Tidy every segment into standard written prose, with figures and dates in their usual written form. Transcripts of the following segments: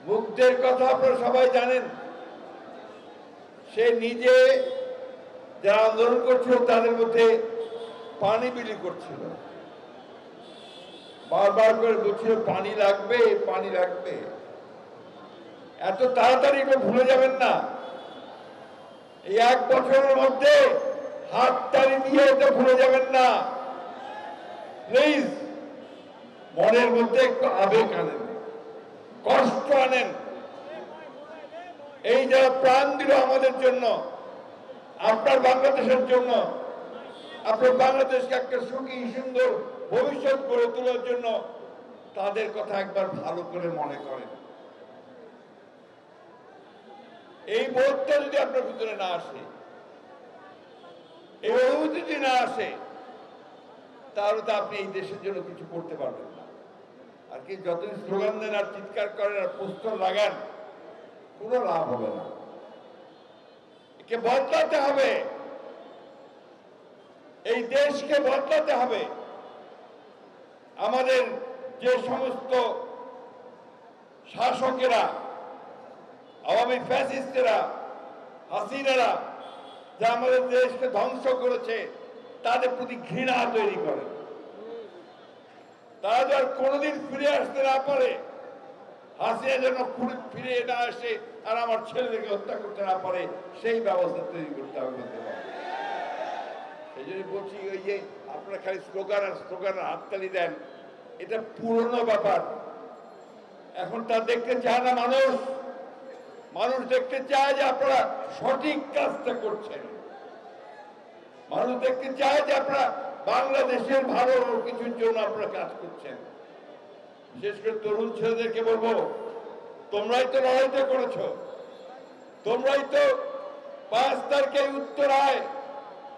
মুগ্ধের কথা আপনারা সবাই জানেন। সে নিজে যারা আন্দোলন করছিল তাদের মধ্যে পানি বিলি করছিল, বারবার করে বলছিল পানি লাগবে, পানি লাগবে। এত তাড়াতাড়ি ভুলে যাবেন না। এই 1 বছরের মধ্যে হাততালি দিয়ে এটা ভুলে যাবেন না। প্লিজ মনের মধ্যে একটু আবেগ আনেন, কষ্ট আনেন। এই যারা প্রাণ দিল আমাদের জন্য, আপনার বাংলাদেশের জন্য, আপনার বাংলাদেশকে একটা সুখী সুন্দর ভবিষ্যৎ গড়ে তোলার জন্য, তাদের কথা একবার ভালো করে মনে করেন। এই বোধটা যদি আপনার ভিতরে না আসে, এই অনুভূতি যদি না আসে, তাহলে তো আপনি এই দেশের জন্য কিছু করতে পারবেন না। আর কি যতই স্লোগান দেন আর চিৎকার করেন আর পোস্টার লাগান, কোনো লাভ হবে না। একে বদলাতে হবে, এই দেশকে বদলাতে হবে। আমাদের যে সমস্ত শাসকেরা, আওয়ামী ফ্যাসিস্টেরা, হাসিনারা, যা আমাদের দেশকে ধ্বংস করেছে, তাদের প্রতি ঘৃণা তৈরি করে। তারা যেন কোনোদিন ফিরে আসতে না পারে, হাসিনা যেন ফিরে না আসে আর আমার ছেলেদেরকে হত্যা করতে না পারে, সেই ব্যবস্থা তৈরি করতে হবে। সেই জন্য বলছি, ওই যে আপনারা খালি স্লোগান আর স্লোগান হাততালি দেন, এটা পুরনো ব্যাপার। এখন তা দেখতে চায় না মানুষ। মানুষ দেখতে চায় যে আপনারা সঠিক কাজটা করছেন। মানুষ দেখতে চায় যে আপনারা বাংলাদেশের ভালো কিছুর জন্য আপনারা কাজ করছেন। বিশেষ করে তরুণ ছেলেদেরকে বলবো, তোমরাই তো লড়াইটা করেছ, তোমরাই তো 5 তারিখে উত্তরায়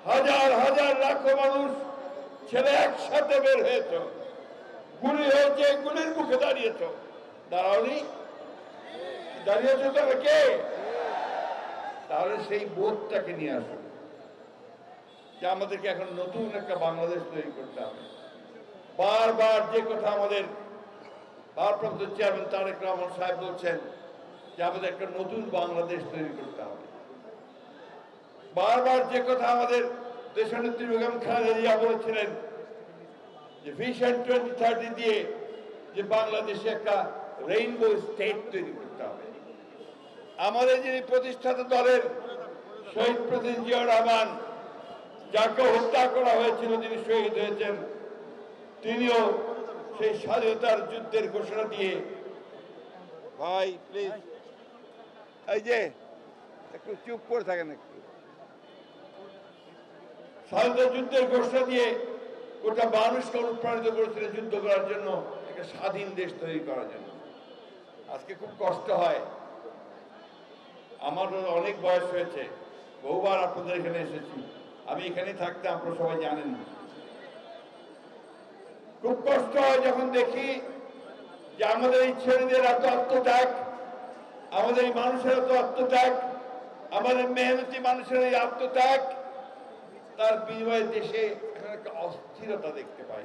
হাজার হাজার লাখো মানুষ ছেলে একসাথে বের হয়েছ, গুলি হয়েছে, গুলির মুখে দাঁড়িয়েছ। দাঁড়াওনি? দাঁড়িয়েছ তবে কে? তাহলে সেই বোধটাকে নিয়ে আসুন যে আমাদেরকে এখন নতুন একটা বাংলাদেশ তৈরি করতে হবে। বারবার যে কথা আমাদের ভারপ্রাপ্ত চেয়ারম্যান তারেক রহমান সাহেব বলছেন যে আমাদের একটা নতুন বাংলাদেশ তৈরি করতে হবে। বারবার যে কথা আমাদের দেশনেত্রী বেগম খালেদা জিয়া বলেছিলেন যে ভিশন 2030 দিয়ে যে বাংলাদেশে একটা রেইনবো স্টেট তৈরি করতে হবে। আমাদের যিনি প্রতিষ্ঠাতা দলের শহীদ প্রেসিডেন্ট জিয়াউর রহমান, যাকে হত্যা করা হয়েছিল, যিনি শহীদ হয়েছেন, তিনিও সেই স্বাধীনতার যুদ্ধের ঘোষণা দিয়ে, ভাই প্লিজ এই যে একটু চুপ করে থাকেন, একটু স্বাধীনতা যুদ্ধের ঘোষণা দিয়ে গোটা মানুষকে অনুপ্রাণিত করেছিলেন যুদ্ধ করার জন্য, একটা স্বাধীন দেশ তৈরি করার জন্য। আজকে খুব কষ্ট হয়, আমার অনেক বয়স হয়েছে, বহুবার আপনাদের এখানে এসেছি, আমি এখানেই থাকতাম, আপনারা সবাই জানেন। খুব কষ্ট হয় যখন দেখি যে আমাদের এই ছেলেদের এত আত্মত্যাগ, আমাদের এই মানুষের এত আত্মত্যাগ, আমাদের মেহনতি মানুষের এই আত্মত্যাগ, তার বিনিময়ে দেশে এখন একটা অস্থিরতা দেখতে পাই,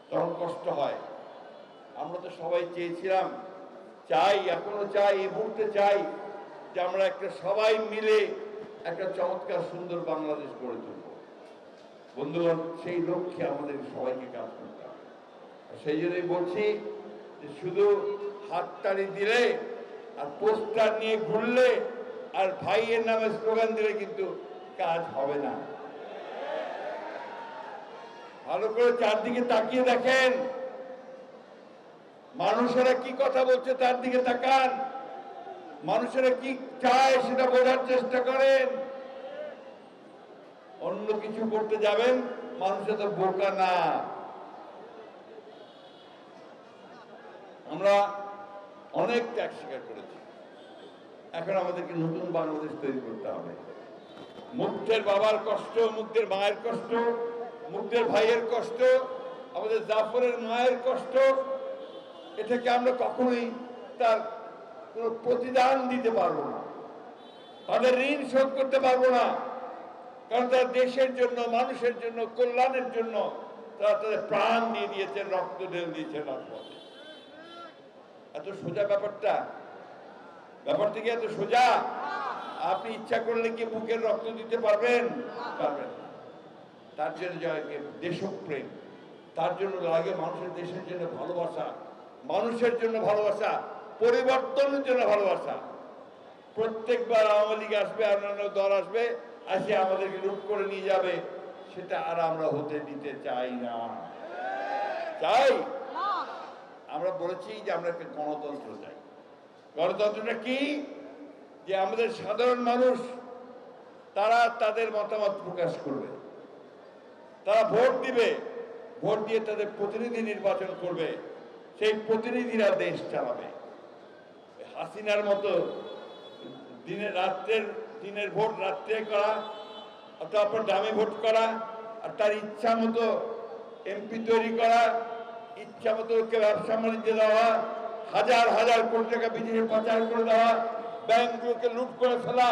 তখন কষ্ট হয়। আমরা তো সবাই চেয়েছিলাম, চাই, এখনো চাই, এই মুহূর্তে চাই যে আমরা একটা সবাই মিলে একটা চমৎকার সুন্দর বাংলাদেশ গড়ে তুলব। বন্ধুগণ, সেই লক্ষ্যে আমাদের সবাইকে কাজ করতে হবে। সেই জন্যই বলছি যে শুধু হাততালি দিলে আর পোস্টার নিয়ে ঘুরলে আর ভাইয়ের নামে স্লোগান দিলে কিন্তু কাজ হবে না। ভালো করে চারদিকে তাকিয়ে দেখেন, মানুষেরা কি কথা বলছে তার দিকে তাকান, মানুষেরা কি চায় সেটা বোঝার চেষ্টা করেন। অন্য কিছু করতে যাবেন, মানুষের তো বোকা না। আমরা অনেক ত্যাগ স্বীকার করেছি, এখন আমাদেরকে নতুন বাংলাদেশ তৈরি করতে হবে। মুগ্ধের বাবার কষ্ট, মুগ্ধের মায়ের কষ্ট, মুগ্ধের ভাইয়ের কষ্ট, আমাদের জাফরের মায়ের কষ্ট, এটাকে আমরা কখনোই তার কোনো প্রতিদান দিতে পারবো না, তাদের ঋণ শোধ করতে পারবো না। কারণ তারা দেশের জন্য, মানুষের জন্য, কল্যাণের জন্য তারা তাদের প্রাণ দিয়ে দিয়েছেন, রক্ত ঢেলে দিয়েছেন রাজপথে। এত সোজা ব্যাপারটা? ব্যাপারটা কি এত সোজা? আপনি ইচ্ছা করলে কি বুকের রক্ত দিতে পারবেন? পারবেন না। তার জন্য দেশপ্রেম, তার জন্য লাগে মানুষের দেশের জন্য ভালোবাসা, মানুষের জন্য ভালোবাসা, পরিবর্তনের জন্য ভালোবাসা। প্রত্যেকবার আওয়ামী লীগ আসবে, অন্যান্য দল আসবে, আসে আমাদেরকে লুট করে নিয়ে যাবে, সেটা আর আমরা হতে দিতে চাই না। চাই? আমরা বলেছি যে আমরা একটা গণতন্ত্র চাই। গণতন্ত্রটা কি? যে আমাদের সাধারণ মানুষ তারা তাদের মতামত প্রকাশ করবে, তারা ভোট দিবে, ভোট দিয়ে তাদের প্রতিনিধি নির্বাচন করবে, সেই প্রতিনিধিরা দেশ চালাবে। হাসিনার মতো দিনের ভোট রাত্রে করা, অথবা দামি ভোট করা, আর তার ইচ্ছা মতো এমপি তৈরি করা, ইচ্ছা মতো ওকে ব্যবসা বাণিজ্য দেওয়া, হাজার হাজার কোটি টাকা বিদেশে পাচার করে দেওয়া, ব্যাংকগুলোকে লুট করে ফেলা,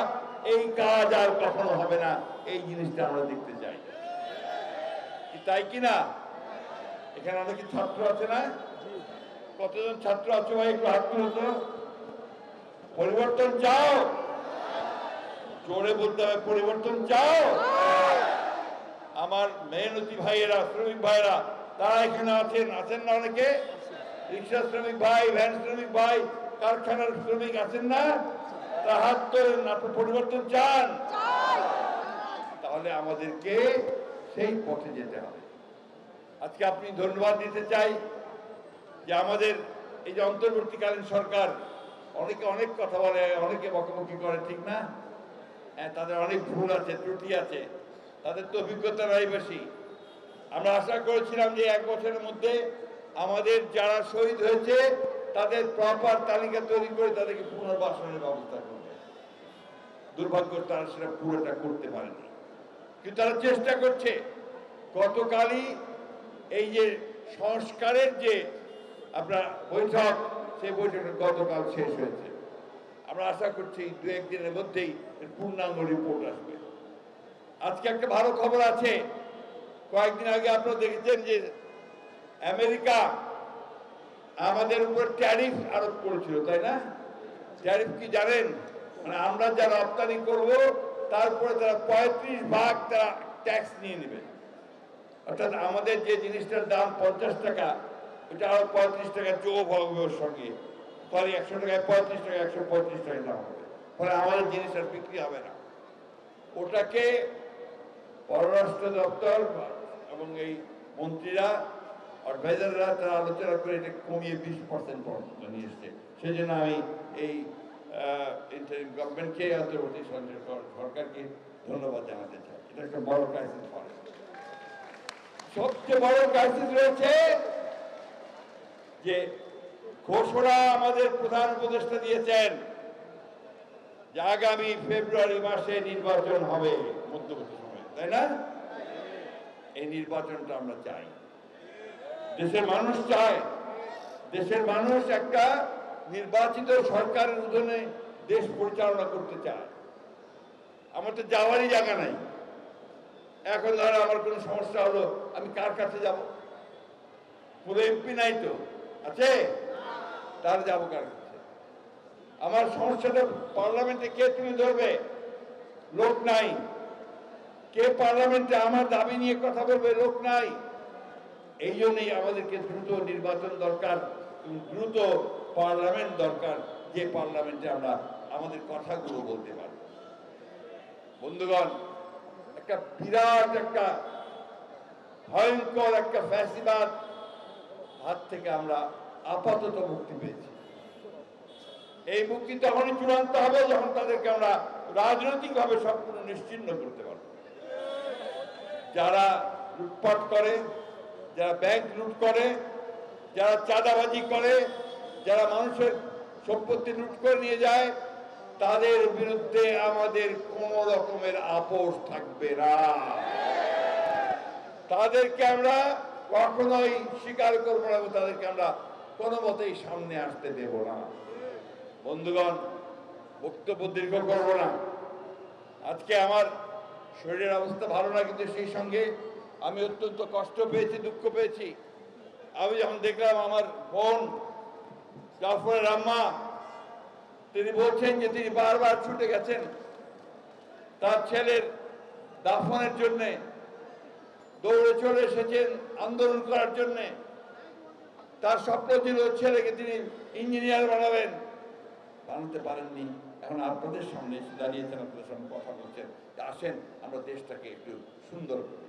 এই কাজ আর কখনো হবে না। এই জিনিসটা আমরা দেখতে চাই, তাই কিনা? এখানে অনেক ছাত্র আছে না? কতজন ছাত্র আছে ভাই? একটু হাত তুলো তো। পরিবর্তন চাও? জোরে বলতে হবে, পরিবর্তন চাও? আমার মেহনতি ভাইয়েরা, শ্রমিক ভাইয়েরা, তারা এখানে আছেন না? অনেকে রিক্সা শ্রমিক ভাই, ভ্যান শ্রমিক ভাই, কারখানার শ্রমিক আছেন না? তারা হাত তোলেন। আপনি পরিবর্তন চান? তাহলে আমাদেরকে সেই পথে যেতে হবে। আজকে আপনি ধন্যবাদ দিতে চাই যে আমাদের এই যে অন্তর্বর্তীকালীন সরকার, অনেকে অনেক কথা বলে, অনেকে বকাবকি করে, ঠিক না? হ্যাঁ, তাদের অনেক ভুল আছে, ত্রুটি আছে, তাদের তো অভিজ্ঞতা নাই বেশি। আমরা আশা করেছিলাম যে 1 বছরের মধ্যে আমাদের যারা শহীদ হয়েছে তাদের প্রপার তালিকা তৈরি করে তাদেরকে পুনর্বাসনের ব্যবস্থা করবে। দুর্ভাগ্য তারা সেটা পুরোটা করতে পারেনি, কিন্তু তারা চেষ্টা করছে। গতকালই এই যে সংস্কারের যে আপনার বৈঠক, সেই বৈঠকটা গতকাল শেষ হয়েছে। আমরা আশা করছি 2-1 দিনের মধ্যেই পূর্ণাঙ্গ রিপোর্ট আসবে। আজকে একটা ভালো খবর আছে। কয়েকদিন আগে আপনারা দেখেছেন যে আমেরিকা আমাদের উপর ট্যারিফ আরোপ করেছিল, তাই না? ট্যারিফ কি জানেন? মানে আমরা যা রপ্তানি করব তারপরে তারা 35% তারা ট্যাক্স নিয়ে নেবে। অর্থাৎ আমাদের যে জিনিসটার দাম 50 টাকা, ওটা আরো 35 টাকা যোগ হবে ওর সঙ্গে। ফলে 100 টাকায় 35 টাকা, 135 টাকা দাম হবে। ফলে আমাদের জিনিস আর বিক্রি হবে না। ওটাকে পররাষ্ট্র দপ্তর এবং এই মন্ত্রীরা, অ্যাডভাইজাররা তারা আলোচনা করে এটা কমিয়ে 20% পর্যন্ত নিয়ে এসছে। সেই জন্য আমি এই গভর্নমেন্টকে, অন্তর্বর্তী সরকারকে ধন্যবাদ জানাতে চাই। এটা একটা বড় ক্রাইসিস পড়ে। সবচেয়ে বড় ক্রাইসিস রয়েছে যে ঘোষণা আমাদের প্রধান উপদেষ্টা দিয়েছেন যে আগামী ফেব্রুয়ারি মাসে নির্বাচন হবে, মধ্যবর্তী সময়ে, তাই না? এই নির্বাচনটা আমরা চাই, দেশের মানুষ চায়। দেশের মানুষ একটা নির্বাচিত সরকারের অধীনে দেশ পরিচালনা করতে চায়। আমার তো যাওয়ারই জায়গা নাই। এখন ধরো আমার কোনো সমস্যা হলো, আমি কার কাছে যাব? পুরো এমপি নাই তো, আছে? তার যাবো কার কাছে? আমার সমস্যাটা পার্লামেন্টে কে তুলে ধরবে? লোক নাই। কে পার্লামেন্টে আমার দাবি নিয়ে কথা বলবে? লোক নাই। এই জন্যই আমাদেরকে দ্রুত নির্বাচন দরকার, দ্রুত পার্লামেন্ট দরকার, যে পার্লামেন্টে আমরা আমাদের কথাগুলো বলতে পারি। বন্ধুগণ, একটা বিরাট একটা ভয়ঙ্কর একটা ফ্যাসিবাদ হাত থেকে আমরা আপাতত মুক্তি পেয়েছি। এই মুক্তি তখনই চূড়ান্ত হবে যখন তাদেরকে আমরা রাজনৈতিকভাবে সম্পূর্ণ নিশ্চিহ্ন করতে পারব। যারা লুটপাট করে, যারা ব্যাংক লুট করে, যারা চাঁদাবাজি করে, যারা মানুষের সম্পত্তি লুট করে নিয়ে যায়, তাদের বিরুদ্ধে আমাদের কোন রকমের আপোষ থাকবে না। তাদেরকে আমরা কখনোই স্বীকার করবো না, তাদেরকে আমরা কোনো মতেই সামনে আসতে দেব না। বন্ধুগণ, বক্তব্য দীর্ঘ করবো না। আজকে আমার শরীরের অবস্থা ভালো না, কিন্তু সেই সঙ্গে আমি অত্যন্ত কষ্ট পেয়েছি, দুঃখ পেয়েছি। আমি যখন দেখলাম আমার বোন জাফরের আম্মা তিনি বলছেন যে তিনি বারবার ছুটে গেছেন তার ছেলের দাফনের জন্যে, দৌড়ে চলে এসেছেন আন্দোলন করার জন্যে। তার স্বপ্ন ছিল ছেলেকে তিনি ইঞ্জিনিয়ার বানাবেন, বানাতে পারেননি। এখন আপনাদের সামনে এসে দাঁড়িয়েছেন, আপনাদের সামনে কথা বলছেন, আসেন আমরা দেশটাকে একটু সুন্দর করি।